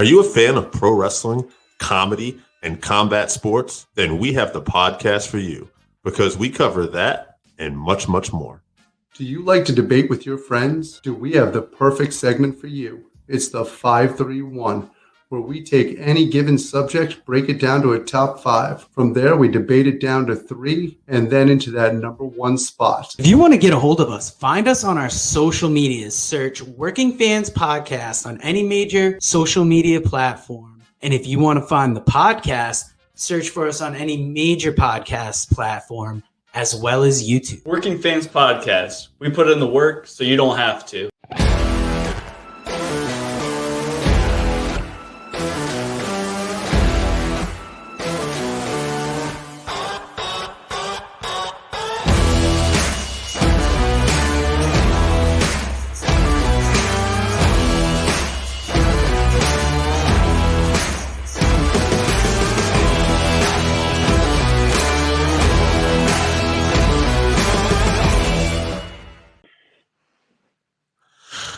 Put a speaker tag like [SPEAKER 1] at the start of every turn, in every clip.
[SPEAKER 1] Are you a fan of pro wrestling, comedy, and combat sports? Then we have the podcast for you because we cover that and much, much more.
[SPEAKER 2] Do you like to debate with your friends? Do we have the perfect segment for you? It's the 531, where we take any given subject, break it down to a top 5. From there, we debate it down to 3, and then into that number 1 spot.
[SPEAKER 3] If you want to get a hold of us, find us on our social medias. Search Working Fans Podcast on any major social media platform. And if you want to find the podcast, search for us on any major podcast platform, as well as YouTube.
[SPEAKER 4] Working Fans Podcast. We put in the work so you don't have to.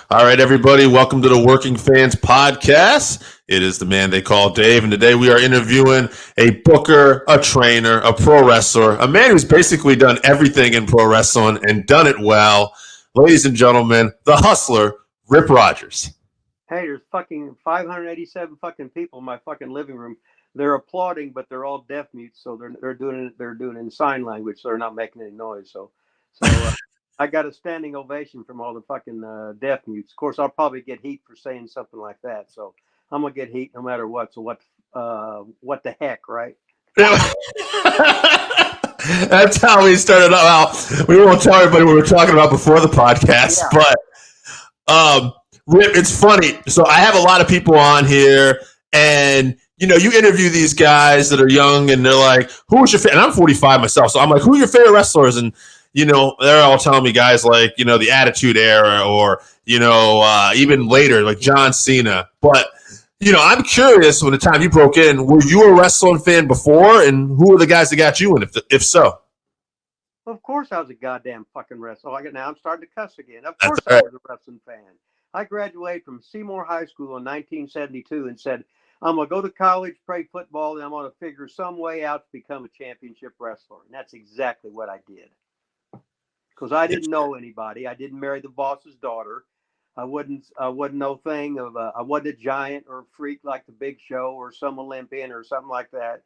[SPEAKER 1] All right, everybody, welcome to the Working Fans Podcast. It is the man they call Dave, and today we are interviewing a booker, a trainer, a pro wrestler, a man who's basically done everything in pro wrestling and done it well. Ladies and gentlemen, the hustler, Rip Rogers.
[SPEAKER 5] Hey, there's fucking 587 fucking people in my fucking living room. They're applauding, but they're all deaf mutes, so they're doing it in sign language, so they're not making any noise. So I got a standing ovation from all the fucking deaf mutes. Of course, I'll probably get heat for saying something like that. So I'm gonna get heat no matter what. So what the heck, right?
[SPEAKER 1] That's how we started out. We won't tell everybody what we were talking about before the podcast, yeah. But Rip, it's funny. So I have a lot of people on here, and you interview these guys that are young, and they're like, "Who's your favorite?" And I'm 45 myself, so I'm like, "Who are your favorite wrestlers?" And they're all telling me guys like, the Attitude Era or, even later, like John Cena. But, I'm curious, when the time you broke in, were you a wrestling fan before? And who are the guys that got you in, if so?
[SPEAKER 5] Well, of course I was a goddamn fucking wrestler. Now I'm starting to cuss again. Of course I was a wrestling fan. I graduated from Seymour High School in 1972 and said, I'm going to go to college, play football, and I'm going to figure some way out to become a championship wrestler. And that's exactly what I did. Because I didn't know anybody. I didn't marry the boss's daughter. I wasn't no thing of I wasn't a giant or a freak like the Big Show or some Olympian or something like that.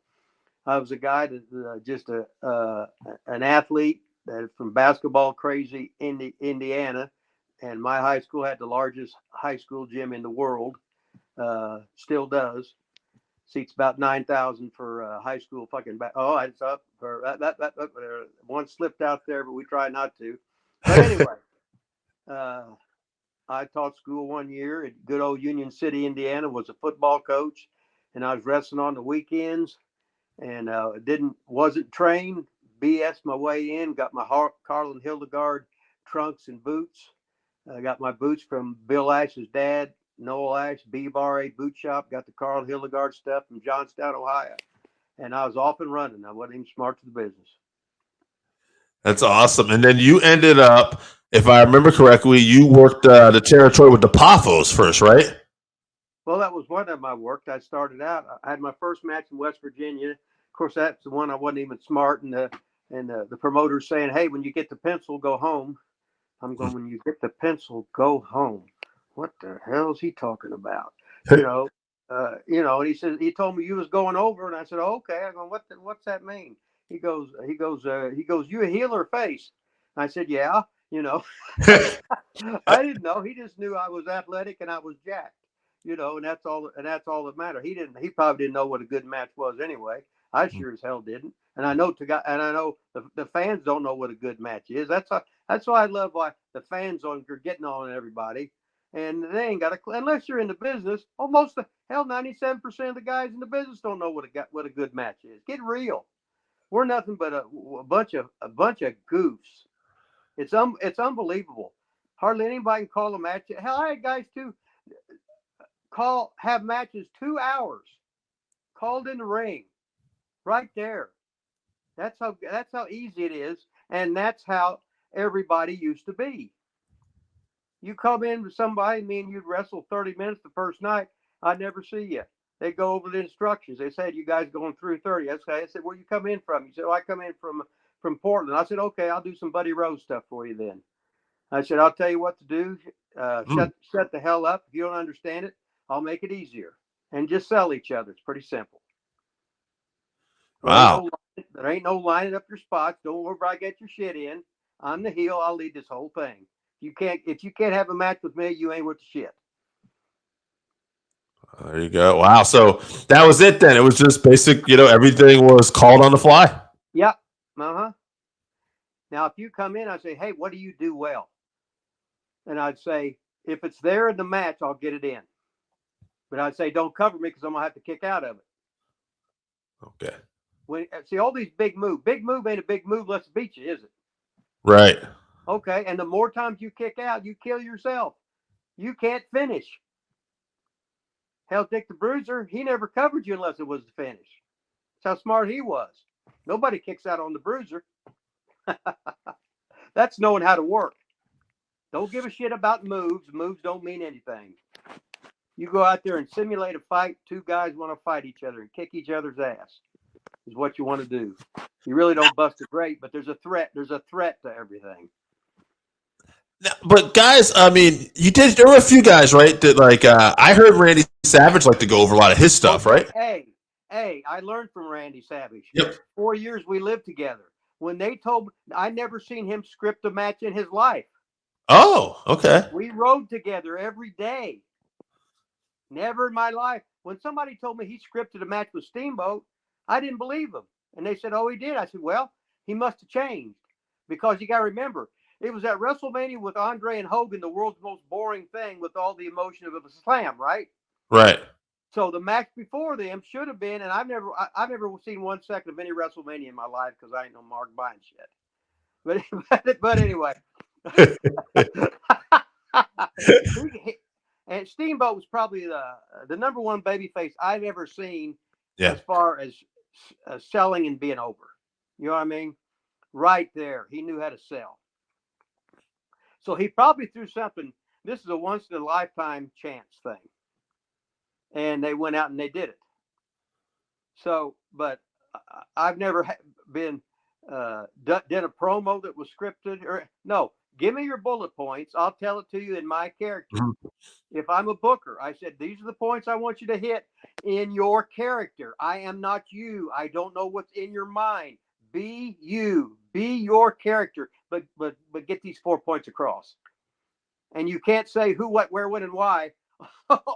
[SPEAKER 5] I was a guy that just an athlete that from basketball crazy Indiana, and my high school had the largest high school gym in the world. Still does. Seats about 9,000 for high school fucking back. Oh, it's up for that. One slipped out there, but we try not to. But anyway, I taught school 1 year at good old Union City, Indiana. Was a football coach, and I was wrestling on the weekends, and wasn't trained. BS my way in. Got my Carlin Hildegard trunks and boots. I got my boots from Bill Ash's dad. Noel Ash, B-Bar 8 Boot Shop, got the Carl Hildegard stuff from Johnstown, Ohio. And I was off and running. I wasn't even smart to the business.
[SPEAKER 1] That's awesome. And then you ended up, if I remember correctly, you worked the territory with the Poffos first, right?
[SPEAKER 5] Well, that was one of them I worked. I started out. I had my first match in West Virginia. Of course, that's the one I wasn't even smart. And the promoter saying, hey, when you get the pencil, go home. I'm going, when you get the pencil, go home. What the hell is he talking about? And he said, he told me you was going over, and I said, oh, okay. I go, what's that mean? He goes, you a heel or face? I said, yeah, I didn't know. He just knew I was athletic and I was jacked, and that's all that mattered. He probably didn't know what a good match was anyway. I sure as hell didn't. And I know the fans don't know what a good match is. That's why I love why the fans are getting on everybody. And they ain't got unless you're in the business. Almost 97% of the guys in the business don't know what a good match is. Get real. We're nothing but a bunch of goofs. It's unbelievable. Hardly anybody can call a match. Hell, I had guys too have matches 2 hours called in the ring, right there. That's how easy it is, and that's how everybody used to be. You come in with somebody, me and you'd wrestle 30 minutes the first night, I never see you. They go over the instructions. They said, you guys going through 30. I said, where you come in from? He said, oh, I come in from Portland. I said, okay, I'll do some Buddy Rose stuff for you then. I said, I'll tell you what to do. Shut the hell up. If you don't understand it, I'll make it easier. And just sell each other. It's pretty simple.
[SPEAKER 1] Wow.
[SPEAKER 5] There ain't no lining up your spots. Don't worry about get your shit in. I'm the heel. I'll lead this whole thing. If you can't have a match with me, you ain't worth the shit.
[SPEAKER 1] There you go. Wow. So that was it then. It was just basic, everything was called on the fly.
[SPEAKER 5] Yep. Uh-huh. Now, if you come in, I say, hey, what do you do well? And I'd say, if it's there in the match, I'll get it in. But I'd say, don't cover me because I'm going to have to kick out of it.
[SPEAKER 1] Okay.
[SPEAKER 5] See, all these big move ain't a big move. Let's beat you, is it?
[SPEAKER 1] Right.
[SPEAKER 5] Okay. And the more times you kick out, you kill yourself. You can't finish. Hell, Dick the Bruiser, he never covered you unless it was the finish. That's how smart he was. Nobody kicks out on the Bruiser. That's knowing how to work. Don't give a shit about moves. Moves don't mean anything. You go out there and simulate a fight. Two guys want to fight each other and kick each other's ass is what you want to do. You really don't bust a great, but there's a threat. There's a threat to everything.
[SPEAKER 1] But guys, I mean, there were a few guys, right? That I heard Randy Savage like to go over a lot of his stuff, right?
[SPEAKER 5] Hey, I learned from Randy Savage.
[SPEAKER 1] Yep.
[SPEAKER 5] 4 years we lived together. When they told me, I never seen him script a match in his life.
[SPEAKER 1] Oh, okay.
[SPEAKER 5] We rode together every day. Never in my life. When somebody told me he scripted a match with Steamboat, I didn't believe them. And they said, oh, he did. I said, well, he must have changed. Because you got to remember, it was at WrestleMania with Andre and Hogan, the world's most boring thing with all the emotion of a slam, right?
[SPEAKER 1] Right.
[SPEAKER 5] So the match before them should have been, and I've never seen 1 second of any WrestleMania in my life because I ain't no Mark buying shit. But anyway. And Steamboat was probably the number one babyface I've ever seen as far as selling and being over. You know what I mean? Right there. He knew how to sell. So he probably threw something. This is a once-in-a-lifetime chance thing. And they went out and they did it. So, but I've never did a promo that was scripted. No, give me your bullet points. I'll tell it to you in my character. Mm-hmm. If I'm a booker, I said, these are the points I want you to hit in your character. I am not you. I don't know what's in your mind. Be you. Be your character. But get these 4 points across. And you can't say who, what, where, when, and why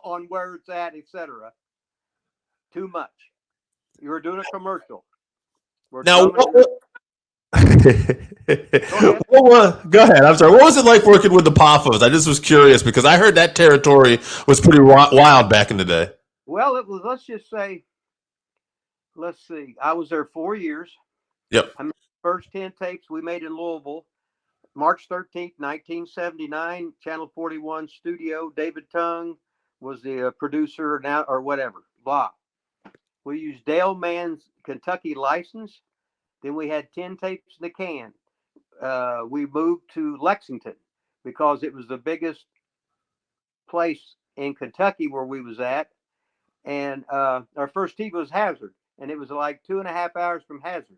[SPEAKER 5] on where it's at, etc. Too much. You were doing a commercial.
[SPEAKER 1] Now, go ahead. I'm sorry. What was it like working with the Poffos? I just was curious because I heard that territory was pretty wild back in the day.
[SPEAKER 5] Well, it was. Let's see. I was there 4 years.
[SPEAKER 1] Yep.
[SPEAKER 5] I made the first 10 tapes we made in Louisville, March 13th, 1979. Channel 41 studio. David Tung was the producer now, or whatever. Blah. We used Dale Mann's Kentucky license. Then we had 10 tapes in the can. We moved to Lexington because it was the biggest place in Kentucky where we was at. And our first TV was Hazard. And it was like 2.5 hours from Hazard.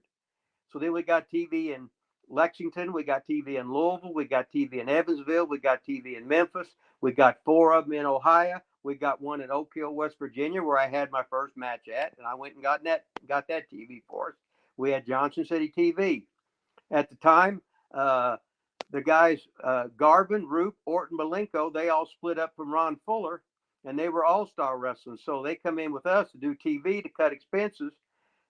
[SPEAKER 5] So then we got TV in Lexington. We got TV in Louisville. We got TV in Evansville. We got TV in Memphis. We got 4 of them in Ohio. We got one in Oak Hill, West Virginia, where I had my first match at. And I went and got that TV for us. We had Johnson City TV. At the time, the guys, Garvin, Roop, Orton, Malenko, they all split up from Ron Fuller, and they were all-star wrestlers. So they come in with us to do TV to cut expenses.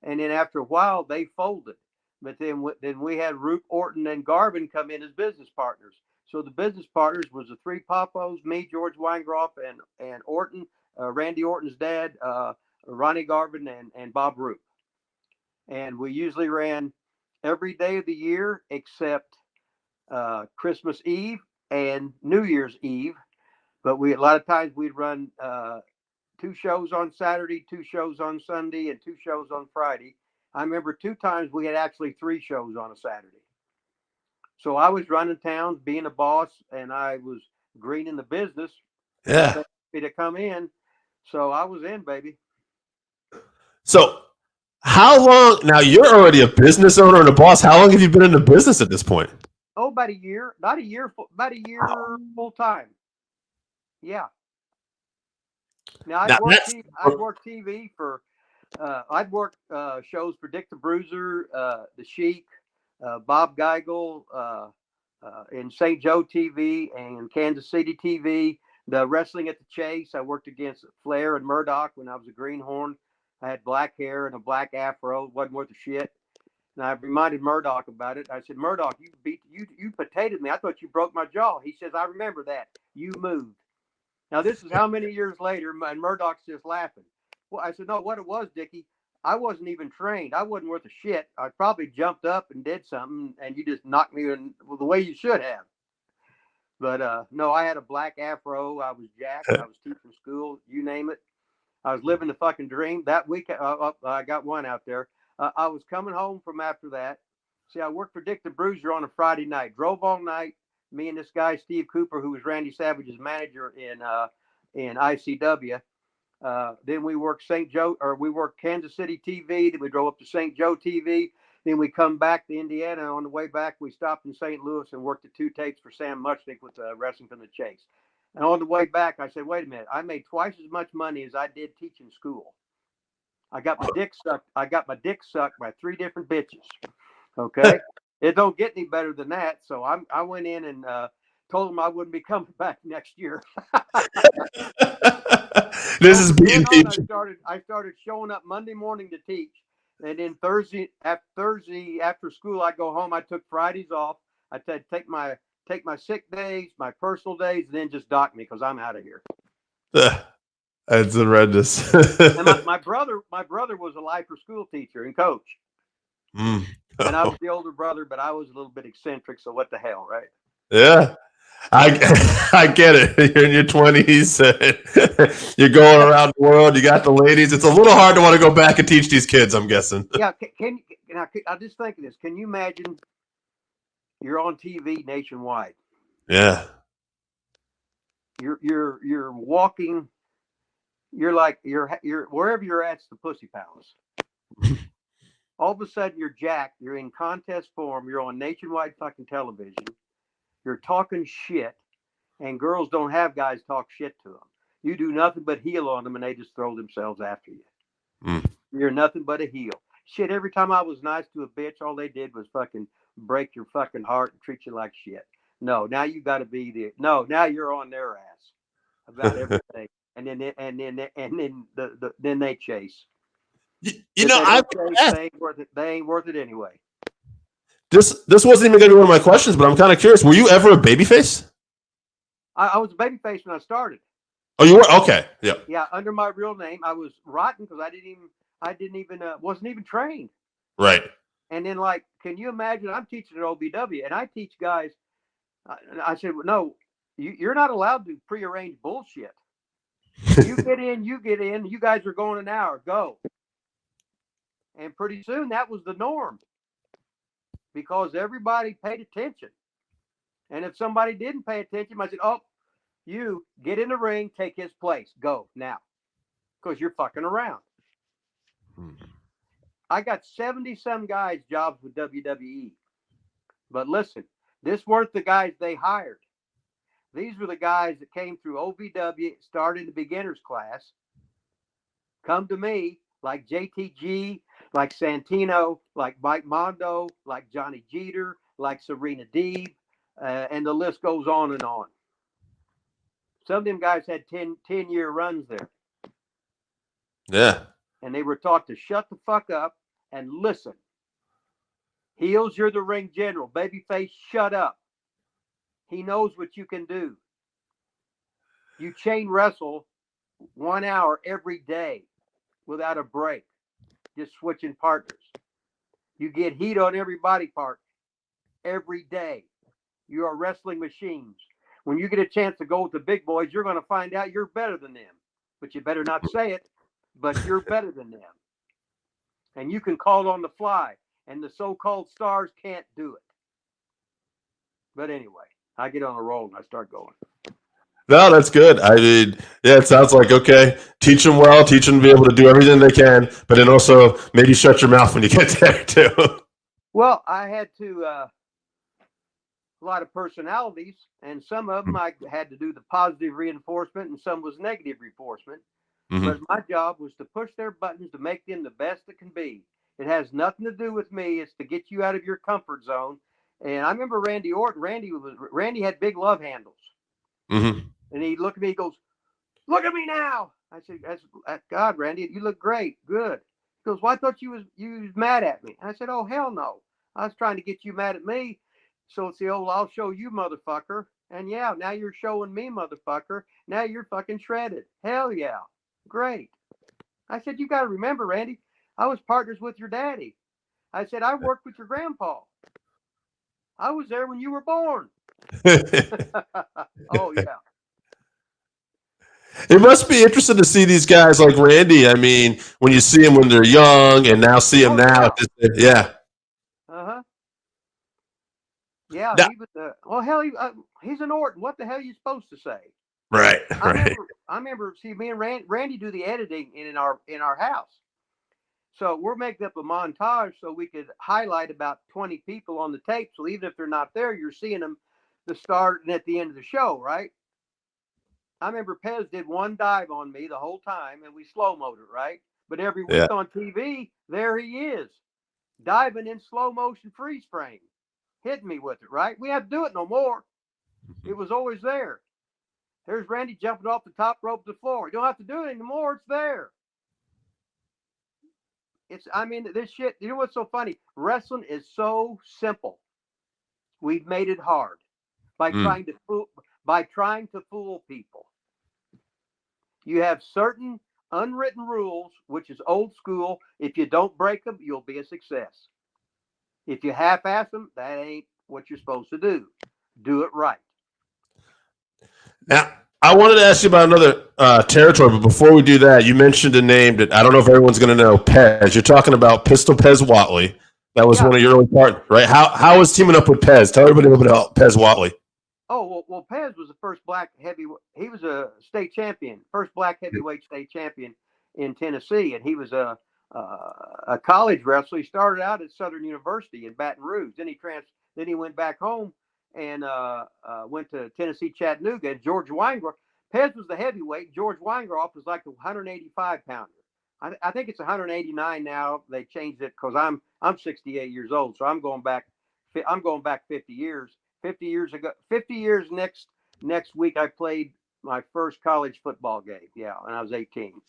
[SPEAKER 5] And then after a while, they folded. But then we had Roop, Orton, and Garvin come in as business partners. So the business partners was the 3 Poppos, me, George Weingroff, and Orton, Randy Orton's dad, Ronnie Garvin, and Bob Roop. And we usually ran every day of the year except Christmas Eve and New Year's Eve. But a lot of times we'd run 2 shows on Saturday, 2 shows on Sunday, and 2 shows on Friday. I remember 2 times we had actually 3 shows on a Saturday. So I was running towns, being a boss, and I was green in the business.
[SPEAKER 1] Yeah.
[SPEAKER 5] To come in. So I was in, baby.
[SPEAKER 1] So how long now? You're already a business owner and a boss. How long have you been in the business at this point?
[SPEAKER 5] Oh, about a year. Not a year. About a year full time. Yeah. Now
[SPEAKER 1] Now
[SPEAKER 5] I'd worked TV for. I'd worked shows for Dick the Bruiser, The Sheik, Bob Geigel, in St. Joe TV and Kansas City TV. The Wrestling at the Chase. I worked against Flair and Murdoch when I was a greenhorn. I had black hair and a black afro. Wasn't worth a shit. And I reminded Murdoch about it. I said, Murdoch, you potatoed me. I thought you broke my jaw. He says, I remember that. You moved. Now this is how many years later, and Murdoch's just laughing. Well, I said, no, what it was, Dickie, I wasn't even trained. I wasn't worth a shit. I probably jumped up and did something, and you just knocked me in the way you should have. But no, I had a black afro. I was jacked. I was teaching school. You name it. I was living the fucking dream. That week, I got one out there. I was coming home from after that. See, I worked for Dick the Bruiser on a Friday night. Drove all night. Me and this guy, Steve Cooper, who was Randy Savage's manager in ICW. Then we worked we worked Kansas City TV. Then we drove up to St. Joe TV. Then we come back to Indiana. On the way back, we stopped in St. Louis and worked the 2 tapes for Sam Muchnick with Wrestling from the Chase. And on the way back, I said, wait a minute, I made twice as much money as I did teaching school. I got my dick sucked by 3 different bitches. Okay. It don't get any better than that. So I went in and told them I wouldn't be coming back next year.
[SPEAKER 1] This is being
[SPEAKER 5] I started showing up Monday morning to teach. And then Thursday after school, I go home. I took Fridays off. I said, take my sick days, my personal days, and then just dock me because I'm out of here.
[SPEAKER 1] That's horrendous.
[SPEAKER 5] And my brother was a lifer school teacher and coach.
[SPEAKER 1] Oh.
[SPEAKER 5] And I was the older brother, but I was a little bit eccentric. So what the hell, right?
[SPEAKER 1] Yeah. I get it. You're in your 20s. You're going around the world. You got the ladies. It's a little hard to want to go back and teach these kids, I'm guessing.
[SPEAKER 5] Yeah. I just think of this. Can you imagine you're on TV nationwide?
[SPEAKER 1] Yeah.
[SPEAKER 5] You're walking. You're like you're wherever you're at, it's the Pussy Palace. All of a sudden, you're jacked. You're in contest form. You're on nationwide fucking television. You're talking shit, and girls don't have guys talk shit to them. You do nothing but heel on them, and they just throw themselves after you.
[SPEAKER 1] Mm.
[SPEAKER 5] You're nothing but a heel. Shit, every time I was nice to a bitch, all they did was fucking break your fucking heart and treat you like shit. No, now you got to be now you're on their ass about everything, and then they chase.
[SPEAKER 1] You know,
[SPEAKER 5] they ain't worth it anyway.
[SPEAKER 1] This wasn't even going to be one of my questions, but I'm kind of curious. Were you ever a babyface?
[SPEAKER 5] I was a babyface when I started.
[SPEAKER 1] Oh, you were? Okay. Yeah.
[SPEAKER 5] Yeah, under my real name. I was rotten because I wasn't even trained.
[SPEAKER 1] Right.
[SPEAKER 5] And then, like, can you imagine? I'm teaching at OBW, and I teach guys. I said, well, no, you're not allowed to prearrange bullshit. You get in. You guys are going an hour. Go. And pretty soon that was the norm because everybody paid attention. And if somebody didn't pay attention, I said, oh, you get in the ring, take his place. Go now. Because you're fucking around. I got 70-some guys jobs with WWE. But listen, this weren't the guys they hired. These were the guys that came through OVW, started the beginner's class, come to me, like JTG, like Santino, like Mike Mondo, like Johnny Jeter, like Serena Deeb, and the list goes on and on. Some of them guys had 10-year runs there.
[SPEAKER 1] Yeah.
[SPEAKER 5] And they were taught to shut the fuck up and listen. Heels, you're the ring general. Babyface, shut up. He knows what you can do. You chain wrestle 1 hour every day without a break, just switching partners. You get heat on every body part every day. You are wrestling machines. When you get a chance to go with the big boys, you're going to find out you're better than them. But you better not say it, but you're better than them. And you can call on the fly, and the so-called stars can't do it. But anyway, I get on a roll and I start going.
[SPEAKER 1] No, that's good. I mean, yeah, it sounds like, okay, teach them well, teach them to be able to do everything they can, but then also maybe shut your mouth when you get there too.
[SPEAKER 5] Well, I had to a lot of personalities, and some of them I had to do the positive reinforcement, and some was negative reinforcement. But
[SPEAKER 1] Mm-hmm.
[SPEAKER 5] my job was to push their buttons to make them the best it can be. It has nothing to do with me. It's to get you out of your comfort zone. And I remember Randy Orton. Randy had big love handles,
[SPEAKER 1] Mm-hmm.
[SPEAKER 5] and he looked at me. He goes, "Look at me now." I said, "That's God, Randy. You look great. Good." He goes, "Well, I thought you was mad at me." I said, "Oh hell no. I was trying to get you mad at me. So it's the old I'll show you, motherfucker. And yeah, now you're showing me, motherfucker. Now you're fucking shredded. Hell yeah. Great." I said, "You got to remember, Randy, I was partners with your daddy." I said, "I worked with your grandpa. I was there when you were born." Oh, yeah.
[SPEAKER 1] It must be interesting to see these guys like Randy. I mean, when you see them when they're young and now see them
[SPEAKER 5] Oh,
[SPEAKER 1] now,
[SPEAKER 5] yeah.
[SPEAKER 1] yeah.
[SPEAKER 5] Uh huh. Yeah,
[SPEAKER 1] Now,
[SPEAKER 5] he was, well, hell, he's an Orton. What the hell are you supposed to say?
[SPEAKER 1] right,
[SPEAKER 5] I
[SPEAKER 1] right.
[SPEAKER 5] remember, I remember, see, me and Randy do the editing in our house. So we're making up a montage so we could highlight about 20 people on the tape. So even if they're not there, you're seeing them the start and at the end of the show, right? I remember Pez did one dive on me the whole time, and we slow-moed it, right? But every
[SPEAKER 1] Yeah.
[SPEAKER 5] week on TV, there he is, diving in slow motion freeze frame, hitting me with it, right? We had to do it no more. It was always there. There's Randy jumping off the top rope to the floor. You don't have to do it anymore. It's there. I mean, this shit, you know what's so funny? Wrestling is so simple. We've made it hard by
[SPEAKER 1] Mm.
[SPEAKER 5] trying to fool people. You have certain unwritten rules, which is old school. If you don't break them, you'll be a success. If you half-ass them, that ain't what you're supposed to do. Do it right.
[SPEAKER 1] Now, I wanted to ask you about another territory, but before we do that, you mentioned a name that I don't know if everyone's going to know. Pez. You're talking about Pistol Pez Watley. That was
[SPEAKER 5] Yeah.
[SPEAKER 1] one of your early partners, right? How was teaming up with Pez? Tell everybody a little bit about Pez Watley.
[SPEAKER 5] Oh, well, Pez was the first black heavyweight. He was a state champion, first black heavyweight state champion in Tennessee, and he was a college wrestler. He started out at Southern University in Baton Rouge. Then he went back home and went to Tennessee Chattanooga. And George Weingroff, Pez was the heavyweight. George Weingroff was like the 185 pounder. I think it's 189 now. They changed it because I'm 68 years old, so I'm going back 50 years. 50 years ago, 50 years next week, I played my first college football game. Yeah, and I was 18.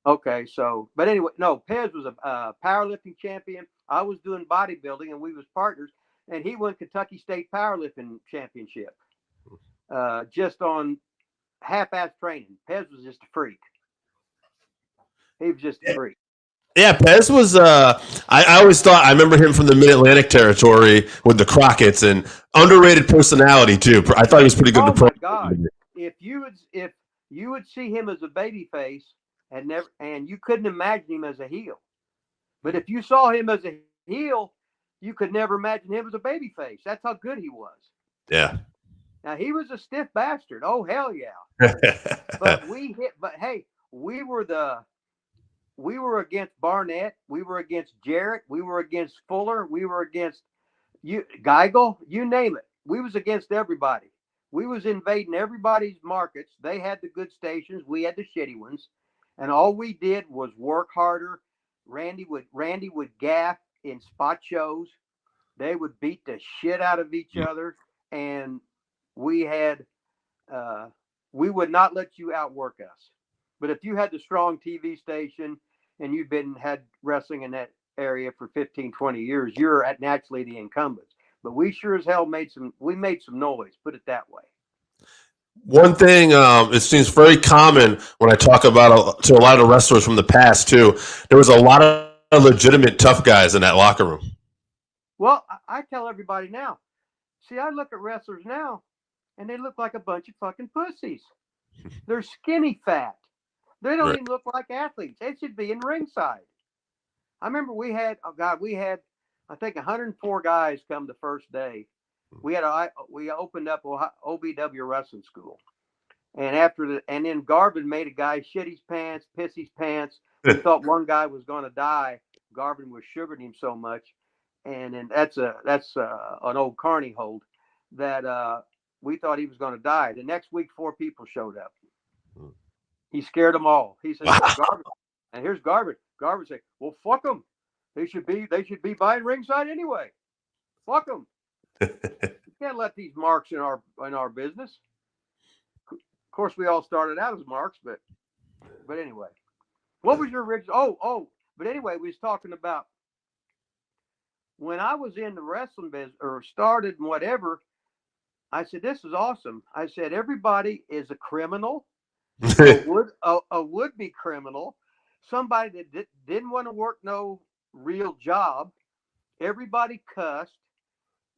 [SPEAKER 5] Okay, so, but anyway, no, Pez was a powerlifting champion. I was doing bodybuilding, and we was partners. And he won Kentucky State powerlifting championship just on half-ass training. Pez was just a freak. He was just a freak.
[SPEAKER 1] Yeah, Pez was. I always thought I remember him from the Mid Atlantic territory with the Crockett's and underrated personality too. I thought he was pretty good.
[SPEAKER 5] Oh my God! If you would see him as a baby face and you couldn't imagine him as a heel. But if you saw him as a heel, you could never imagine him as a baby face. That's how good he was.
[SPEAKER 1] Yeah.
[SPEAKER 5] Now he was a stiff bastard. Oh hell yeah! But hey, we were against Barnett. We were against Jarrett. We were against Fuller. We were against Geigel. You name it. We was against everybody. We was invading everybody's markets. They had the good stations. We had the shitty ones, and all we did was work harder. Randy would gaff in spot shows. They would beat the shit out of each other, and we had we would not let you outwork us. But if you had the strong TV station and had wrestling in that area for 15, 20 years, you're naturally the incumbents. But we sure as hell made some noise, put it that way.
[SPEAKER 1] One thing, it seems very common when I talk about to a lot of wrestlers from the past too. There was a lot of legitimate tough guys in that locker room.
[SPEAKER 5] Well, I tell everybody now. See, I look at wrestlers now, and they look like a bunch of fucking pussies. They're skinny fat. They don't even look like athletes. They should be in ringside. I remember we had I think 104 guys come the first day. We opened up OBW wrestling school, And then Garvin made a guy shit his pants, piss his pants. We thought one guy was going to die. Garvin was sugaring him so much, and that's an old Carney hold that we thought he was going to die. The next week, 4 people showed up. He scared them all. He said,
[SPEAKER 1] Wow.
[SPEAKER 5] Garvin, and here's Garvin. Garvin said, "Well, fuck them. They should be buying ringside anyway. Fuck them. You can't let these marks in our business." Of course, we all started out as marks, but anyway, what was your original? But anyway, we was talking about when I was in the wrestling business or started and whatever. I said, "This is awesome." I said, "Everybody is a criminal, a would-be criminal, somebody that didn't want to work no real job. Everybody cussed.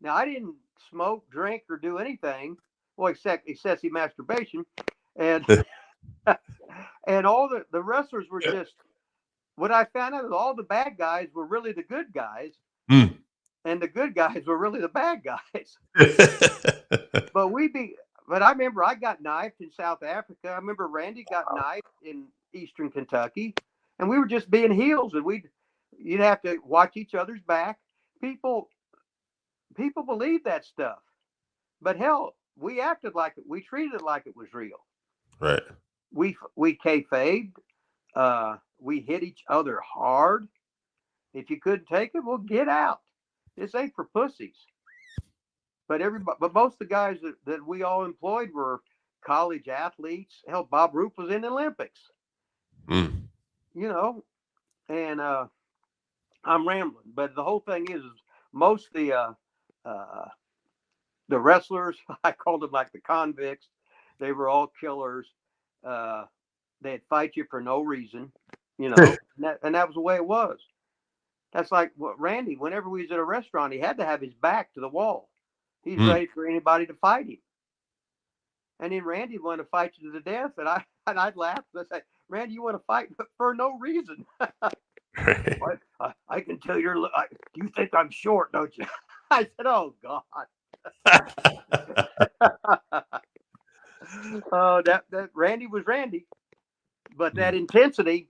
[SPEAKER 5] Now, I didn't smoke, drink, or do anything, well, except excessive masturbation, and and all the wrestlers were just. What I found out is all the bad guys were really the good guys, and the good guys were really the bad guys. But I remember I got knifed in South Africa. I remember Randy got knifed in Eastern Kentucky, and we were just being heels, and you'd have to watch each other's back. People believe that stuff, but hell, we acted like it. We treated it like it was real.
[SPEAKER 1] Right.
[SPEAKER 5] We kayfabed. We hit each other hard. If you couldn't take it, well, get out. This ain't for pussies. But most of the guys that we all employed were college athletes. Hell, Bob Roop was in the Olympics. You know, and I'm rambling, but the whole thing is most of the wrestlers, I called them like the convicts. They were all killers. They'd fight you for no reason, you know, and that was the way it was. That's like what Randy, whenever we was at a restaurant, he had to have his back to the wall. He's ready for anybody to fight him. And then Randy wanted to fight you to the death. And I'd laugh and I'd say, "Randy, you want to fight for no reason." I can tell you think I'm short, don't you? I said, "Oh, God." Oh, that Randy was Randy. But that intensity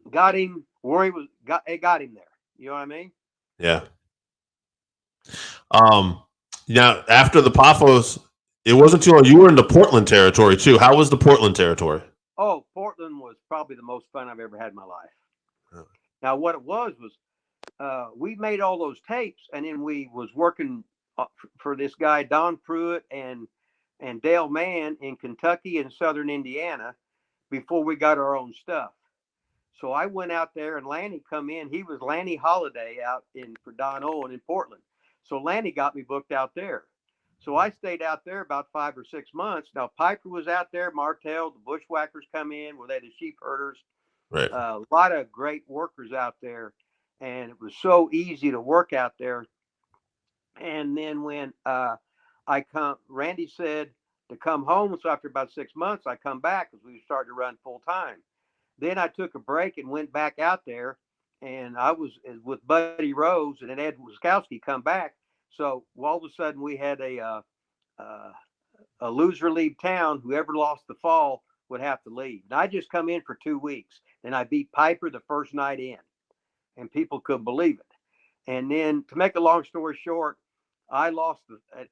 [SPEAKER 5] got him where it got him there. You know what I mean?
[SPEAKER 1] Yeah. Now after the Paphos, it wasn't too long. You were in the Portland territory too. How was the Portland territory?
[SPEAKER 5] Oh, Portland was probably the most fun I've ever had in my life.
[SPEAKER 1] Oh.
[SPEAKER 5] Now, what it was we made all those tapes, and then we was working for this guy Don Pruitt and Dale Mann in Kentucky and Southern Indiana before we got our own stuff. So I went out there, and Lanny come in. He was Lanny Holiday out for Don Owen in Portland. So Lanny got me booked out there. So I stayed out there about 5 or 6 months. Now Piper was out there, Martel, the Bushwhackers come in, were they the sheep herders?
[SPEAKER 1] Right.
[SPEAKER 5] A lot of great workers out there, and it was so easy to work out there. And then when Randy said to come home. So after about 6 months, I come back because we started to run full time. Then I took a break and went back out there, and I was with Buddy Rose and then Ed Wiskowski come back. So all of a sudden we had a loser leave town. Whoever lost the fall would have to leave. And I just come in for 2 weeks. Then I beat Piper the first night in, and people couldn't believe it. And then to make a long story short, I lost.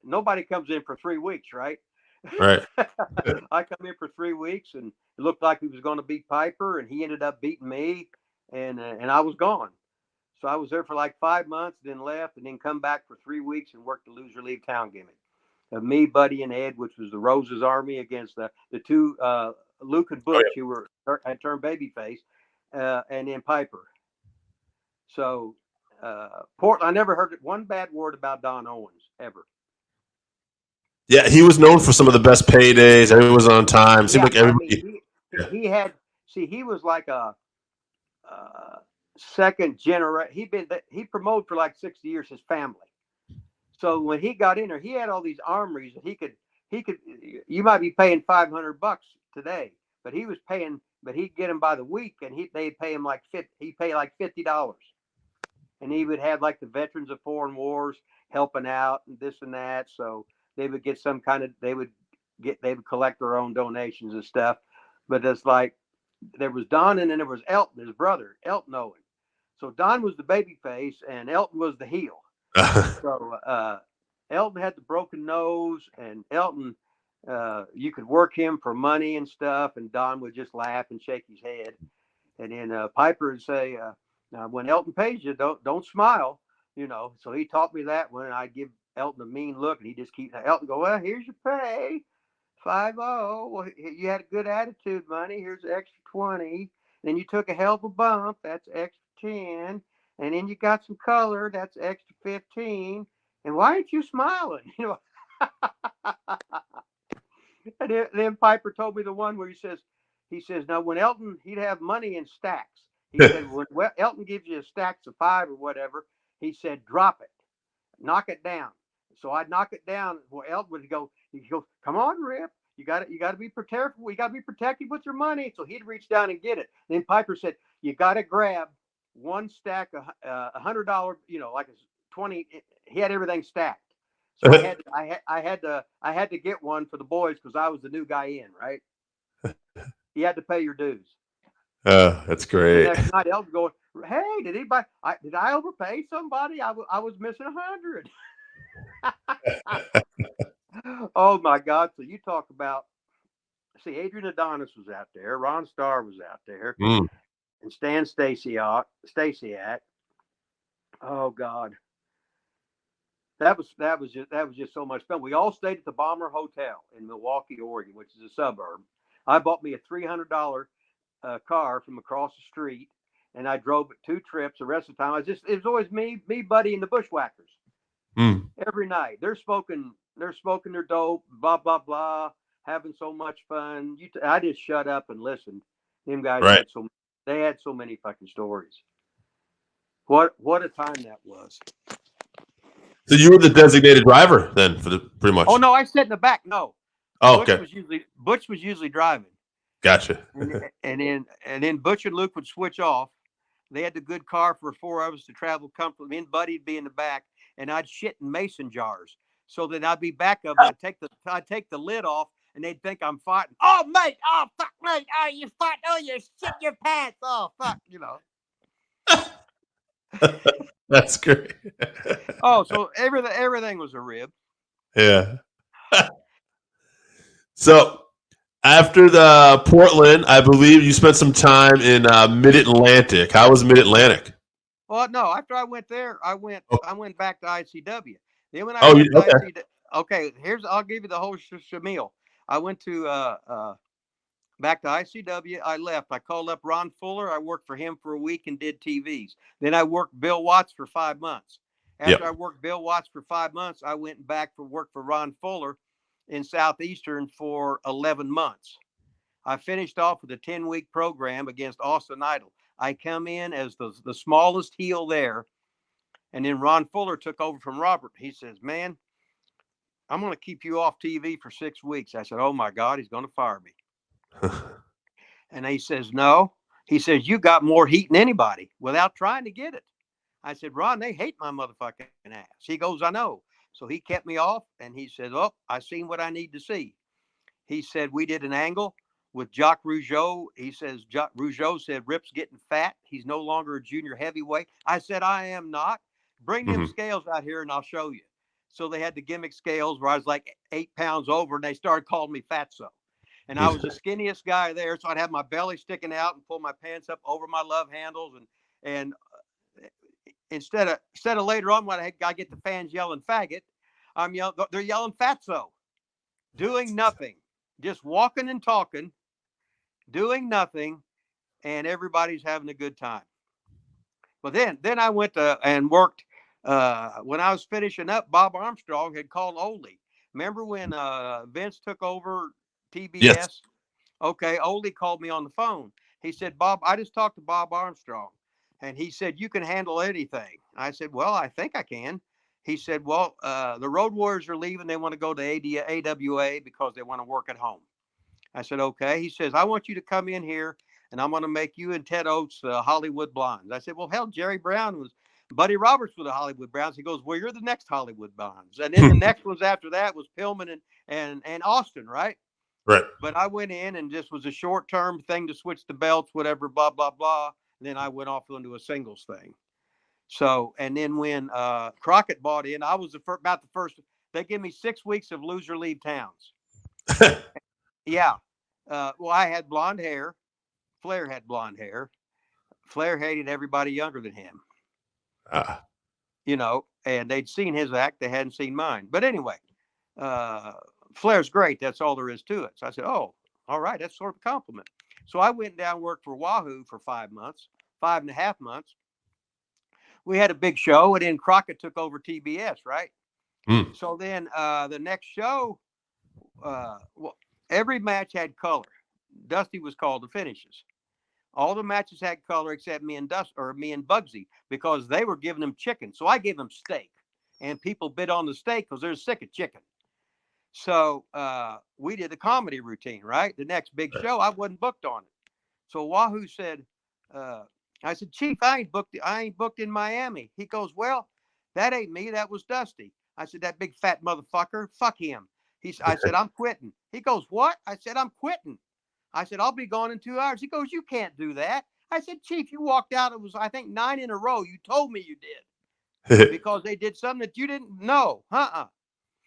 [SPEAKER 5] Nobody comes in for 3 weeks, right?
[SPEAKER 1] Right.
[SPEAKER 5] I come in for 3 weeks, and it looked like he was going to beat Piper, and he ended up beating me, and I was gone. So I was there for like 5 months, then left, and then come back for 3 weeks and worked the loser leave town gimmick. Me, Buddy, and Ed, which was the Rose's Army against the two Luke and Butch, who had turned babyface, and then Piper. So Portland, I never heard one bad word about Don Owens ever.
[SPEAKER 1] Yeah, he was known for some of the best paydays. Everyone was on time. Seemed like everybody.
[SPEAKER 5] He had. See, he was like a second generation. He promoted for like 60 years. His family. So when he got in there, he had all these armories that he could. You might be paying $500 today, but he was paying. But he'd get him by the week, and they'd pay him like he'd pay like $50, and he would have like the veterans of foreign wars helping out and this and that. So they would get some kind of. They would they would collect their own donations and stuff. But it's like there was Don, and then there was Elton, his brother, Elton Owen. So Don was the baby face and Elton was the heel. So Elton had the broken nose, and Elton, you could work him for money and stuff, and Don would just laugh and shake his head. And then Piper would say, now when Elton pays you, don't smile, So he taught me that when I give Elton a mean look, and he just keeps Elton go, well, here's your pay, 50. Well, you had a good attitude, money. Here's the extra 20. Then you took a hell of a bump. That's extra 10. And then you got some color. That's extra 15. And why aren't you smiling? And then Piper told me the one where he says, now when Elton, he'd have money in stacks. He said, when Elton gives you a stacks of 5 or whatever, he said, drop it, knock it down. So I'd knock it down. Well, Elton would go, come on, Rip. You got to be careful. You got to be protective with your money. So he'd reach down and get it. And then Piper said, you got to grab one stack of $100, like a 20. He had everything stacked. So I had to get one for the boys because I was the new guy in, right? You had to pay your dues.
[SPEAKER 1] Oh, that's great.
[SPEAKER 5] The next night, Elton going, hey, did I overpay somebody? I was missing 100. Oh my God! So you talk about, Adrian Adonis was out there, Ron Starr was out there, and Stan Stasiak. Oh God, that was just so much fun. We all stayed at the Bomber Hotel in Milwaukee, Oregon, which is a suburb. I bought me a $300 car from across the street, and I drove it 2 trips. The rest of the time, it was always me, Buddy, and the Bushwhackers. Every night they're smoking their dope, blah blah blah, having so much fun. I just shut up and listened. Them guys had so many fucking stories. What a time that was.
[SPEAKER 1] So you were the designated driver then for pretty much.
[SPEAKER 5] Oh no, I sat in the back. No.
[SPEAKER 1] Oh, okay.
[SPEAKER 5] Butch was usually driving.
[SPEAKER 1] Gotcha.
[SPEAKER 5] and then Butch and Luke would switch off. They had the good car for 4 of us to travel comfortably. Me and Buddy'd be in the back, and I'd shit in mason jars. So then I'd be back up. I'd take the lid off, and they'd think I'm fighting. Oh mate! Oh fuck mate! Oh you fight! Oh you shit your pants! Oh fuck!
[SPEAKER 1] That's great.
[SPEAKER 5] Oh, so everything was a rib.
[SPEAKER 1] Yeah. So after the Portland, I believe you spent some time in Mid-Atlantic. How was Mid-Atlantic?
[SPEAKER 5] Well, no. After I went there, I went back to ICW. Then when I
[SPEAKER 1] went
[SPEAKER 5] to ICW, okay. I'll give you the whole shamil. I went to back to ICW. I left. I called up Ron Fuller. I worked for him for a week and did TVs. Then I worked Bill Watts for 5 months. After I worked Bill Watts for 5 months, I went back for work for Ron Fuller in Southeastern for 11 months. I finished off with a 10-week program against Austin Idol. I come in as the smallest heel there. And then Ron Fuller took over from Robert. He says, man, I'm going to keep you off TV for 6 weeks. I said, oh my God, he's going to fire me. And he says, no. He says, you got more heat than anybody without trying to get it. I said, Ron, they hate my motherfucking ass. He goes, I know. So he kept me off, and he said, oh, I seen what I need to see. He said, we did an angle with Jacques Rougeau. He says, Rougeau said, Rip's getting fat. He's no longer a junior heavyweight. I said, I am not. Bring them scales out here, and I'll show you. So they had the gimmick scales where I was like 8 pounds over, and they started calling me Fatso. And I was the skinniest guy there, so I'd have my belly sticking out and pull my pants up over my love handles, and instead of later on when I get the fans yelling faggot, they're yelling Fatso, doing nothing, just walking and talking, doing nothing, and everybody's having a good time. But then I went and worked. When I was finishing up, Bob Armstrong had called Oldie. Remember when Vince took over TBS?
[SPEAKER 1] Yes.
[SPEAKER 5] Okay, Oldie called me on the phone. He said, Bob, I just talked to Bob Armstrong. And he said, you can handle anything. I said, well, I think I can. He said, well, the Road Warriors are leaving. They want to go to AWA because they want to work at home. I said, okay. He says, I want you to come in here, and I'm going to make you and Ted Oates Hollywood Blondes. I said, well, hell, Jerry Brown was Buddy Roberts with the Hollywood Browns. He goes, well, you're the next Hollywood Bonds. And then the next ones after that was Pillman and Austin, right?
[SPEAKER 1] Right.
[SPEAKER 5] But I went in and just was a short-term thing to switch the belts, whatever, blah, blah, blah. And then I went off into a singles thing. So, and then when Crockett bought in, I was about the first. They gave me 6 weeks of loser leave towns. Yeah. Well, I had blonde hair. Flair had blonde hair. Flair hated everybody younger than him. You know, and they'd seen his act. They hadn't seen mine. But anyway, Flair's great. That's all there is to it. So I said, oh, all right. That's sort of a compliment. So I went down and worked for Wahoo for 5 months, 5.5 months. We had a big show, and then Crockett took over TBS, right? So then the next show, well, every match had color. Dusty was called the finishes. All the matches had color except me and Bugsy, because they were giving them chicken. So I gave them steak, and people bid on the steak because they're sick of chicken. So we did a comedy routine, right? The next big show, I wasn't booked on it. So Wahoo said, I said, Chief, I ain't booked in Miami. He goes, well, that ain't me. That was Dusty. I said, that big fat motherfucker, fuck him. I said, I'm quitting. He goes, what? I said, I'm quitting. I said, I'll be gone in 2 hours. He goes, you can't do that. I said, Chief, you walked out. It was, I think, 9 in a row. You told me you did because they did something that you didn't know.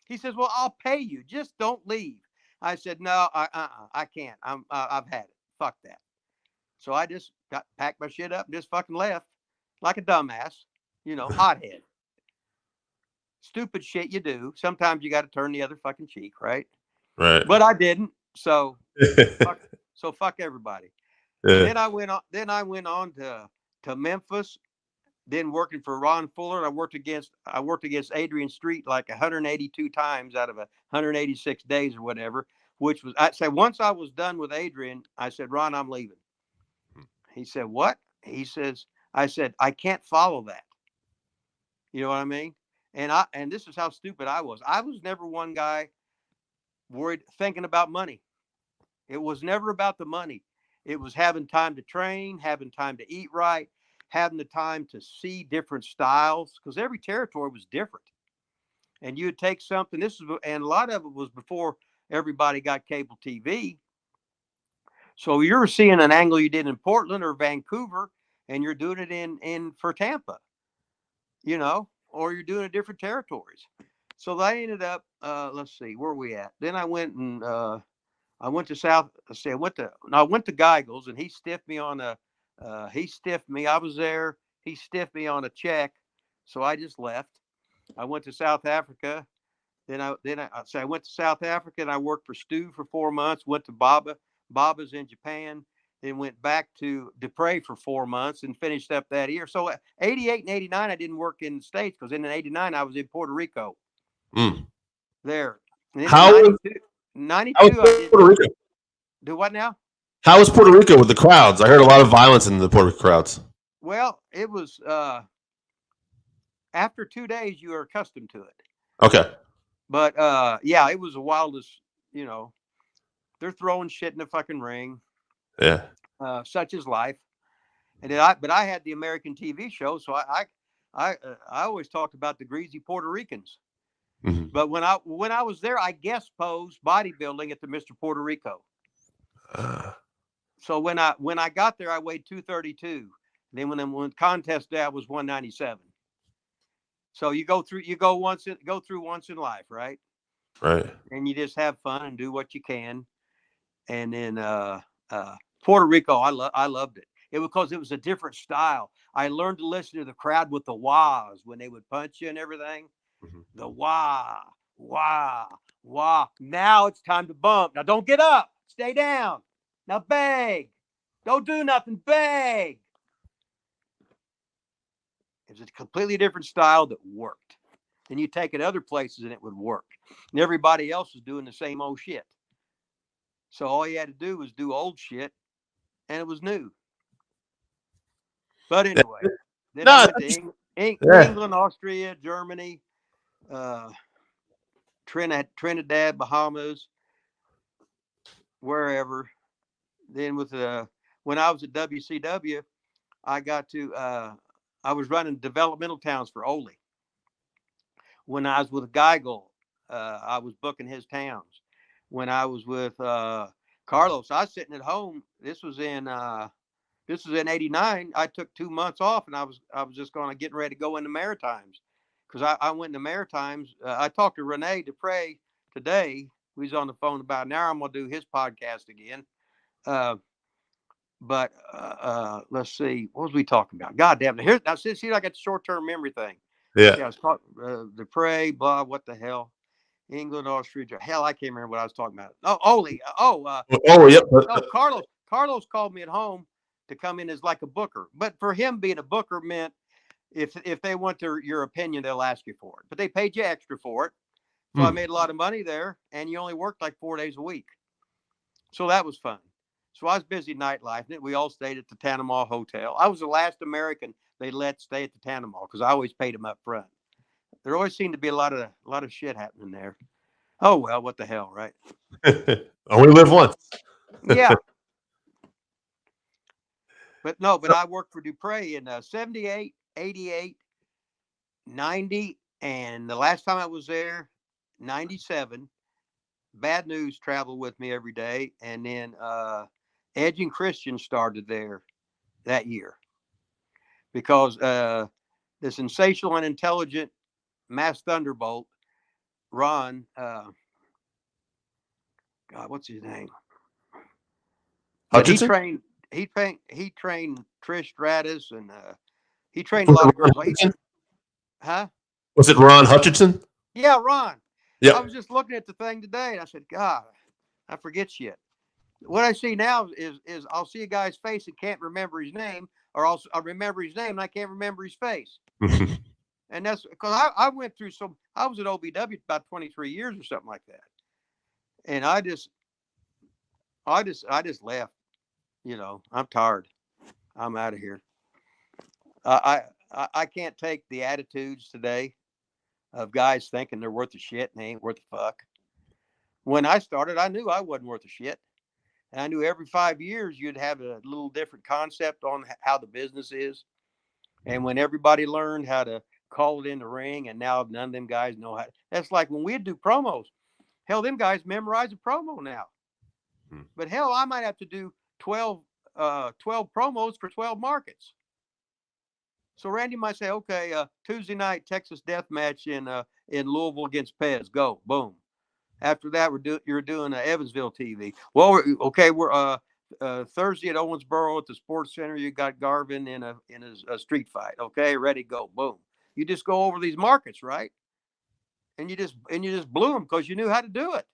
[SPEAKER 5] He says, well, I'll pay you. Just don't leave. I said, no, I can't. I've had it. Fuck that. So I just packed my shit up and just fucking left like a dumbass, you know, hothead. Stupid shit you do. Sometimes you got to turn the other fucking cheek, right?
[SPEAKER 1] Right.
[SPEAKER 5] But I didn't. So fuck everybody.
[SPEAKER 1] Yeah.
[SPEAKER 5] Then I went on to Memphis. Then working for Ron Fuller, I worked against Adrian Street like 182 times out of 186 days or whatever. Which was, I said, once I was done with Adrian, I said, Ron, I'm leaving. He said, what? He says, I said, I can't follow that. You know what I mean? And this is how stupid I was. I was never one guy thinking about money. It was never about the money. It was having time to train, having time to eat right, having the time to see different styles, because every territory was different. And you would take something, and a lot of it was before everybody got cable TV. So you're seeing an angle you did in Portland or Vancouver, and you're doing it for Tampa, you know, or you're doing it different territories. So I ended up, let's see, where are we at? Then I went to Geigels, and he stiffed me on I was there. He stiffed me on a check. So I just left. I went to South Africa. I went to South Africa and I worked for Stu for 4 months, went to Baba's in Japan, then went back to Dupre for 4 months and finished up that year. So 88 and 89, I didn't work in the States because in 89, I was in Puerto Rico. There. And then
[SPEAKER 1] How
[SPEAKER 5] in 92,
[SPEAKER 1] was
[SPEAKER 5] I did.
[SPEAKER 1] Puerto Rico?
[SPEAKER 5] Do what now?
[SPEAKER 1] How was Puerto Rico with the crowds? I heard a lot of violence in the Puerto Rico crowds.
[SPEAKER 5] Well, it was after 2 days, you are accustomed to it.
[SPEAKER 1] Okay.
[SPEAKER 5] But yeah, it was the wildest, you know. They're throwing shit in the fucking ring.
[SPEAKER 1] Yeah.
[SPEAKER 5] Such is life. And then I had the American TV show, so I always talked about the greasy Puerto Ricans.
[SPEAKER 1] Mm-hmm.
[SPEAKER 5] But when I was there, I guest posed bodybuilding at the Mr. Puerto Rico. So when I got there, I weighed 232. Then when contest day, I was 197. So you go through once in life, right?
[SPEAKER 1] Right.
[SPEAKER 5] And you just have fun and do what you can. And then Puerto Rico, I loved it. It was because it was a different style. I learned to listen to the crowd with the wahs when they would punch you and everything. Mm-hmm. The wah, wah, wah. Now it's time to bump. Now don't get up. Stay down. Now beg. Don't do nothing. Beg. It's a completely different style that worked. And you take it other places and it would work. And everybody else is doing the same old shit. So all you had to do was do old shit, and it was new. But anyway, then I went to England, Austria, Germany, Trinidad, Bahamas, wherever. Then when I was at WCW, I got to I was running developmental towns for Ole. When I was with Geigel, I was booking his towns. When I was with Carlos, I was sitting at home. This was in '89. I took 2 months off, and I was just getting ready to go into Maritimes, because I went into Maritimes. I talked to Rene Dupre today. We was on the phone about an hour. I'm gonna do his podcast again. But let's see, what was we talking about? God damn it! Here now, see, I got the short-term memory thing.
[SPEAKER 1] Yeah.
[SPEAKER 5] I was talking Dupre, blah, what the hell? England, Austria, hell, I can't remember what I was talking about. Oh, Ole.
[SPEAKER 1] Yep.
[SPEAKER 5] No, Carlos. Carlos called me at home to come in as like a booker, but for him being a booker meant if they want your opinion, they'll ask you for it, but they paid you extra for it. So I made a lot of money there, and you only worked like 4 days a week. So that was fun. So I was busy nightlife. We all stayed at the Tanimau Hotel. I was the last American they let stay at the Tanimau because I always paid them up front. There always seemed to be a lot of shit happening there. Oh well, what the hell, right?
[SPEAKER 1] Only live once.
[SPEAKER 5] Yeah. But I worked for Dupre in 78, 88, 90, and the last time I was there, 97. Bad News traveled with me every day, and then Edge and Christian started there that year because the sensational and intelligent Mass Thunderbolt, Ron, God, what's his name? But he trained Trish Stratus, and he trained a lot of girls. Huh?
[SPEAKER 1] Was it Ron Hutchinson?
[SPEAKER 5] Yeah, Ron.
[SPEAKER 1] Yeah.
[SPEAKER 5] I was just looking at the thing today, and I said, God, I forget shit. What I see now is I'll see a guy's face and can't remember his name, or I'll remember his name and I can't remember his face. And that's because I went through I was at OBW about 23 years or something like that. And I just left. I'm tired. I'm out of here. I can't take the attitudes today of guys thinking they're worth a shit and they ain't worth a fuck. When I started, I knew I wasn't worth a shit. And I knew every 5 years you'd have a little different concept on how the business is. And when everybody learned how to call it in the ring, and now none of them guys know how. That's like when we'd do promos. Hell, them guys memorize a promo now. But hell, I might have to do 12 promos for 12 markets. So Randy might say, okay, Tuesday night Texas Death Match in Louisville against Pez. Go, boom. After that, you're doing Evansville TV. Well, we're Thursday at Owensboro at the Sports Center. You got Garvin in a street fight. Okay, ready, go, boom. You just go over these markets, right? And you just blew them because you knew how to do it.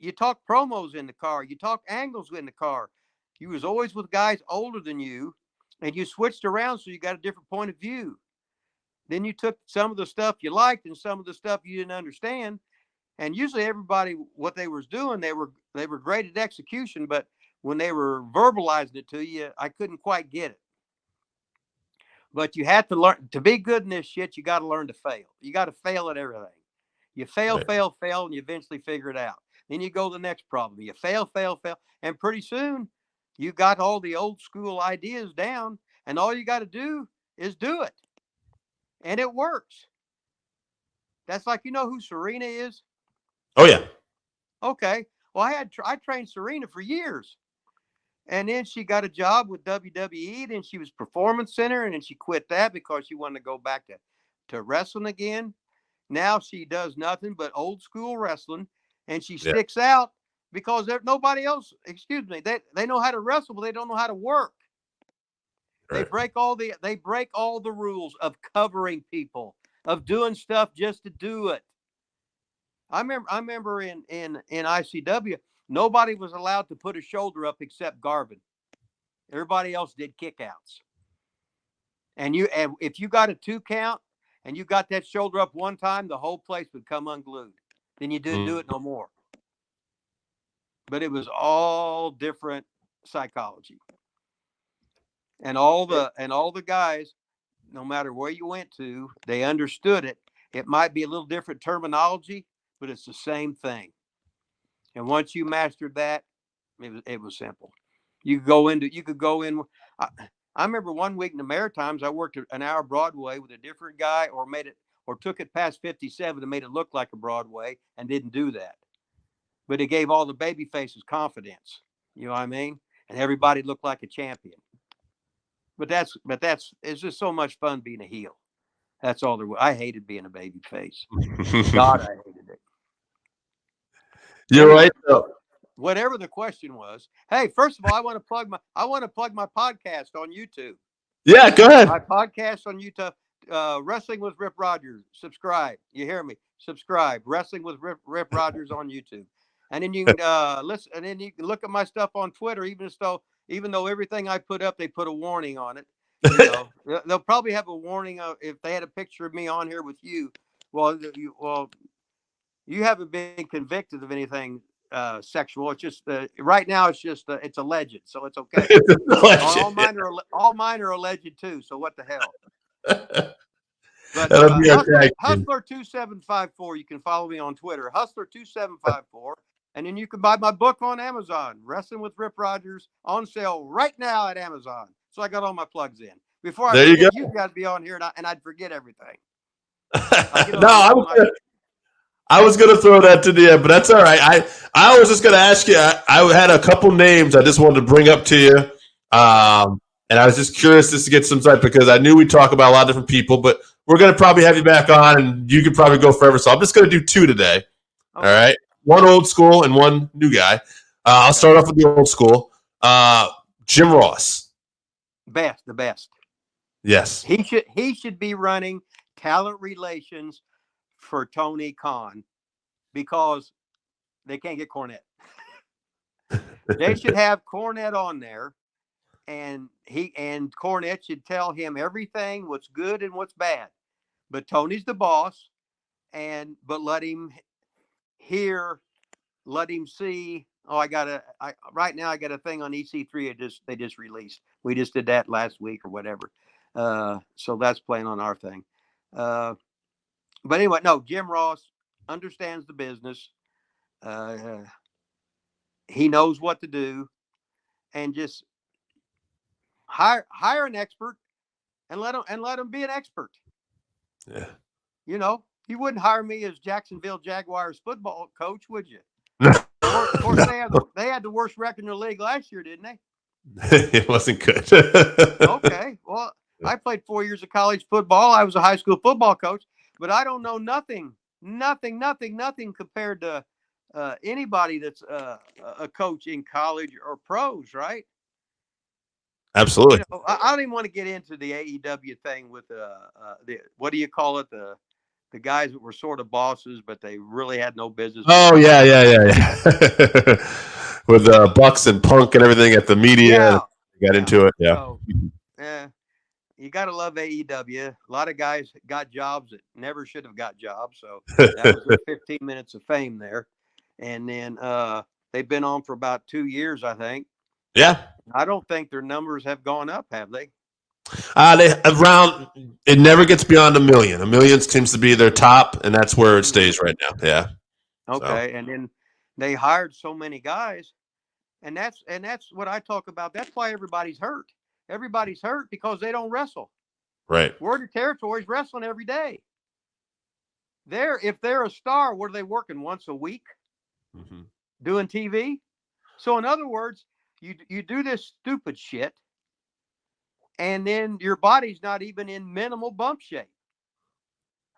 [SPEAKER 5] You talk promos in the car. You talk angles in the car. You was always with guys older than you, and you switched around so you got a different point of view. Then you took some of the stuff you liked and some of the stuff you didn't understand. And usually everybody, what they was doing, they were great at execution, but when they were verbalizing it to you, I couldn't quite get it. But you had to learn to be good in this shit. You got to learn to fail. You got to fail at everything. You fail, and you eventually figure it out. Then you go to the next problem. You fail, and pretty soon you got all the old school ideas down, and all you got to do is do it, and it works. That's like, you know who Serena is?
[SPEAKER 1] Oh yeah.
[SPEAKER 5] Okay. Well, I trained Serena for years, and then she got a job with WWE. Then she was Performance Center, and then she quit that because she wanted to go back to wrestling again. Now she does nothing but old school wrestling, and she sticks out because nobody else. Excuse me. They know how to wrestle, but they don't know how to work. Right. They break all the rules of covering people, of doing stuff just to do it. I remember in ICW, nobody was allowed to put a shoulder up except Garvin. Everybody else did kickouts. And if you got a 2 count and you got that shoulder up one time, the whole place would come unglued. Then you didn't do it no more. But it was all different psychology. And all the guys, no matter where you went to, they understood it. It might be a little different terminology, but it's the same thing. And once you mastered that, it was simple. You could go in. I remember one week in the Maritimes, I worked an hour Broadway with a different guy, or took it past 57 and made it look like a Broadway, and didn't do that. But it gave all the baby faces confidence. You know what I mean? And everybody looked like a champion. But it's just so much fun being a heel. That's all there was. I hated being a baby face. God, I hated it.
[SPEAKER 1] You're right, though.
[SPEAKER 5] Whatever the question was. Hey, first of all, I want to plug my podcast on YouTube.
[SPEAKER 1] Yeah, go ahead.
[SPEAKER 5] My podcast on YouTube, Wrestling with Rip Rogers. Subscribe. You hear me? Subscribe. Wrestling with Rip Rogers on YouTube. And then you can listen, and then you can look at my stuff on Twitter, even though everything I put up, they put a warning on it. You know, they'll probably have a warning if they had a picture of me on here with you. Well, you haven't been convicted of anything sexual. It's just right now. It's just it's alleged, so it's okay. All mine are alleged too. So what the hell? But Hustler 2754. You can follow me on Twitter, Hustler 2754, and then you can buy my book on Amazon, Wrestling with Rip Rogers, on sale right now at Amazon. So I got all my plugs in. Before I forget, you got to be on here, and I'd forget everything.
[SPEAKER 1] I was gonna throw that to the end, but that's all right. I was just gonna ask you. I had a couple names I just wanted to bring up to you, and I was just curious just to get some insight because I knew we'd talk about a lot of different people, but we're gonna probably have you back on, and you could probably go forever. So I'm just gonna do two today. Okay. All right, one old school and one new guy. I'll start off with the old school. Jim Ross,
[SPEAKER 5] the best.
[SPEAKER 1] Yes,
[SPEAKER 5] he should be running talent relations for Tony Khan because they can't get Cornette. They should have Cornette on there, and Cornette should tell him everything, what's good and what's bad. But Tony's the boss, but let him hear, let him see. Oh, right now I got a thing on EC3 they just released. We just did that last week or whatever. So that's playing on our thing. But anyway, no, Jim Ross understands the business. He knows what to do, and just hire an expert and let him be an expert.
[SPEAKER 1] Yeah.
[SPEAKER 5] You know, you wouldn't hire me as Jacksonville Jaguars football coach, would you? Of course, they had the worst record in the league last year, didn't they?
[SPEAKER 1] It wasn't good.
[SPEAKER 5] Okay. Well, I played 4 years of college football. I was a high school football coach, but I don't know nothing compared to anybody that's a coach in college or pros, right?
[SPEAKER 1] Absolutely.
[SPEAKER 5] You know, I don't even want to get into the AEW thing with what do you call it? The guys that were sort of bosses, but they really had no business.
[SPEAKER 1] Oh, yeah. With Bucks and Punk and everything at the media. Got into it. Yeah.
[SPEAKER 5] So, you got to love AEW. A lot of guys got jobs that never should have got jobs. So that was their 15 minutes of fame there. And then they've been on for about 2 years, I think.
[SPEAKER 1] Yeah.
[SPEAKER 5] I don't think their numbers have gone up, have they?
[SPEAKER 1] It never gets beyond 1 million. 1 million seems to be their top, and that's where it stays right now. Yeah.
[SPEAKER 5] Okay. So. And then they hired so many guys, and that's what I talk about. That's why everybody's hurt. Everybody's hurt because they don't wrestle.
[SPEAKER 1] Right.
[SPEAKER 5] Word of Territory's wrestling every day. If they're a star, what are they working once a week?
[SPEAKER 1] Mm-hmm.
[SPEAKER 5] Doing TV? So in other words, you do this stupid shit, and then your body's not even in minimal bump shape.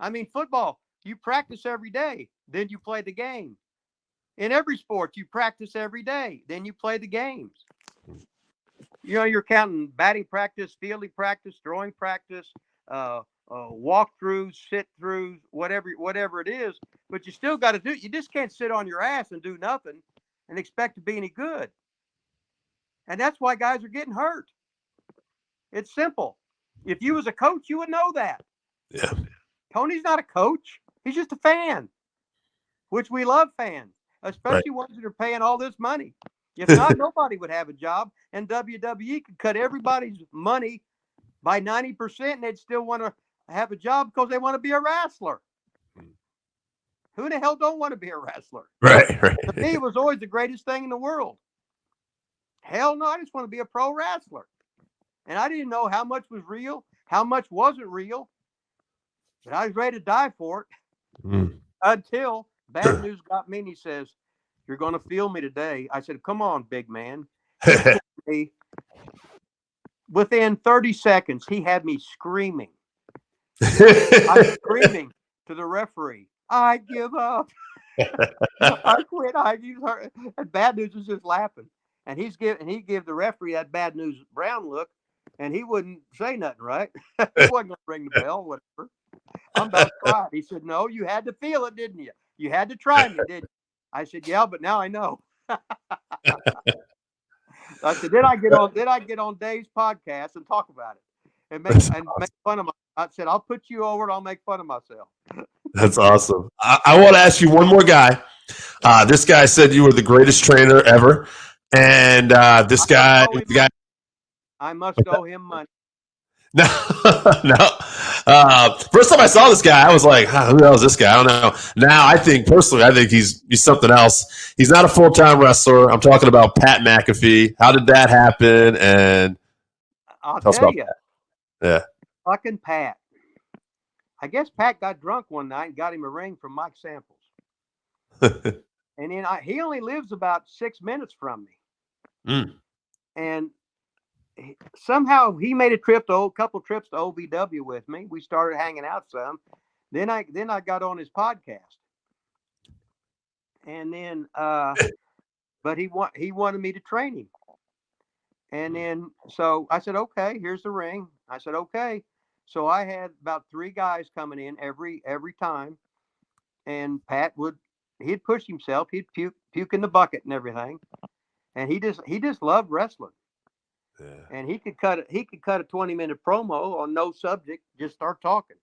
[SPEAKER 5] I mean, football, you practice every day, then you play the game. In every sport, you practice every day, then you play the games. You know, you're counting batting practice, fielding practice, throwing practice, walk-throughs, sit-throughs, whatever it is. But you still got to do it. You just can't sit on your ass and do nothing and expect to be any good. And that's why guys are getting hurt. It's simple. If you was a coach, you would know that.
[SPEAKER 1] Yeah.
[SPEAKER 5] Tony's not a coach. He's just a fan, which we love fans, especially ones that are paying all this money. If not, nobody would have a job, and WWE could cut everybody's money by 90%, and they'd still want to have a job because they want to be a wrestler. Who the hell don't want to be a wrestler?
[SPEAKER 1] Right.
[SPEAKER 5] To me, it was always the greatest thing in the world. Hell no, I just want to be a pro wrestler. And I didn't know how much was real, how much wasn't real. But I was ready to die for it until bad news got me. And he says, "You're going to feel me today." I said, "Come on, big man." Within 30 seconds, he had me screaming. I'm screaming to the referee, "I give up. I quit." And bad news was just laughing. And he gave the referee that bad news brown look, and he wouldn't say nothing, right? He wasn't going to ring the bell, whatever. I'm about to cry. He said, "No, you had to feel it, didn't you? You had to try me, didn't you?" I said, "Yeah, but now I know." I said, Did I get on Dave's podcast and talk about it and make fun of I said, "I'll put you over and I'll make fun of myself."
[SPEAKER 1] That's awesome. I want to ask you one more guy. This guy said you were the greatest trainer ever, and this guy,
[SPEAKER 5] I must owe him money.
[SPEAKER 1] No, no. First time I saw this guy, I was like, "Who the hell is this guy?" I don't know. Now, I think he's something else. He's not a full-time wrestler. I'm talking about Pat McAfee. How did that happen? And
[SPEAKER 5] I'll tell you,
[SPEAKER 1] yeah,
[SPEAKER 5] fucking Pat. I guess Pat got drunk one night and got him a ring from Mike Samples, and then he only lives about 6 minutes from me, and somehow he made a couple trips to OVW with me. We started hanging out some. Then I got on his podcast, and then but he wanted me to train him, and then so I said, "Okay, here's the ring." I said, "Okay." So I had about 3 guys coming in every time, and Pat he'd push himself, he'd puke in the bucket and everything, and he just loved wrestling. Yeah. And he could cut a 20-minute promo on no subject, just start talking,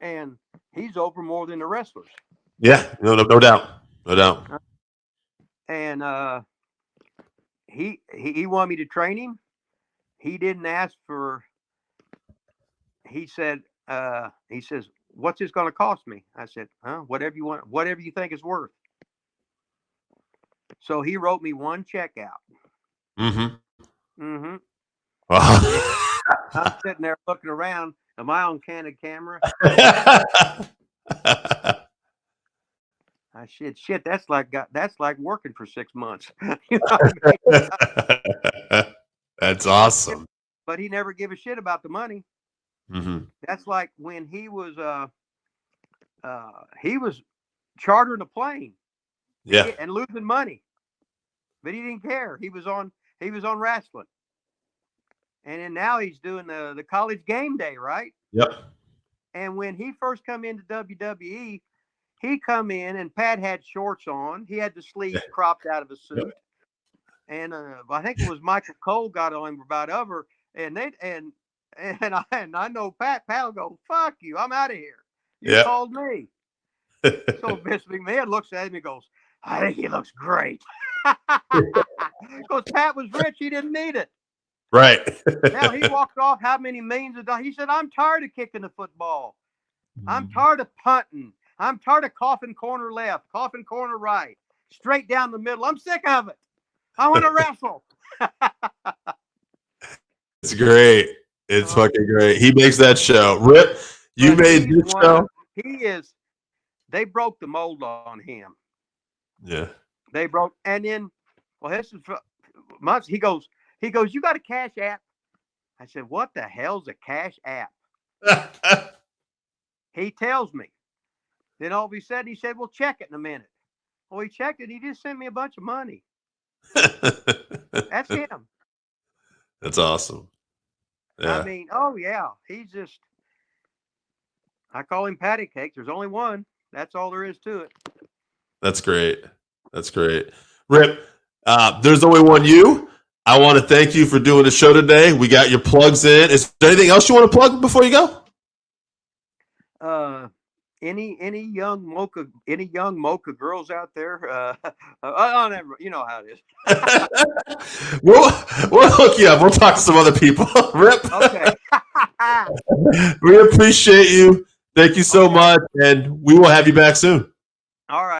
[SPEAKER 5] and he's over more than the wrestlers.
[SPEAKER 1] Yeah, no doubt.
[SPEAKER 5] And he wanted me to train him. He didn't ask for. He said, "What's this going to cost me?" I said, "Whatever you want, whatever you think is worth." So he wrote me one check out. I'm sitting there looking around. Am I on candid camera? I said, "Shit, that's like working for 6 months." You know what I mean?
[SPEAKER 1] That's awesome.
[SPEAKER 5] But he never gave a shit about the money. That's like when he was chartering a plane, and losing money, but he didn't care. He was on wrestling, and then now he's doing the college game day, right?
[SPEAKER 1] Yep. And
[SPEAKER 5] when he first come into WWE, he come in and Pat had shorts on. He had the sleeves cropped out of a suit, and I think it was Michael Cole got on him about over, and I know Pat will go, "Fuck you, I'm out of here. You called me." So Vince McMahon looks at him and goes, "I think he looks great." Because Pat was rich, he didn't need it.
[SPEAKER 1] Right.
[SPEAKER 5] Now he walked off how many millions of dollars. He said, "I'm tired of kicking the football. I'm tired of punting. I'm tired of coughing corner left, coughing corner right, straight down the middle. I'm sick of it. I want to wrestle."
[SPEAKER 1] It's great. It's fucking great. He makes that show. Rip, you made this show.
[SPEAKER 5] They broke the mold on him.
[SPEAKER 1] Yeah.
[SPEAKER 5] They broke, and then, this is months. He goes, "You got a Cash App?" I said, "What the hell's a Cash App?" He tells me. Then all of a sudden he said, "Well, check it in a minute." Well, he checked it. He just sent me a bunch of money. That's him.
[SPEAKER 1] That's awesome. Yeah.
[SPEAKER 5] I mean, he's just. I call him patty cake. There's only one. That's all there is to it.
[SPEAKER 1] That's great. Rip, there's only one you. I want to thank you for doing the show today. We got your plugs in. Is there anything else you want to plug before you go?
[SPEAKER 5] Any young mocha girls out there? I'll never. You know how it
[SPEAKER 1] is. We'll hook you up. We'll talk to some other people. Rip.
[SPEAKER 5] Okay.
[SPEAKER 1] We appreciate you. Thank you so much, and we will have you back soon.
[SPEAKER 5] All right.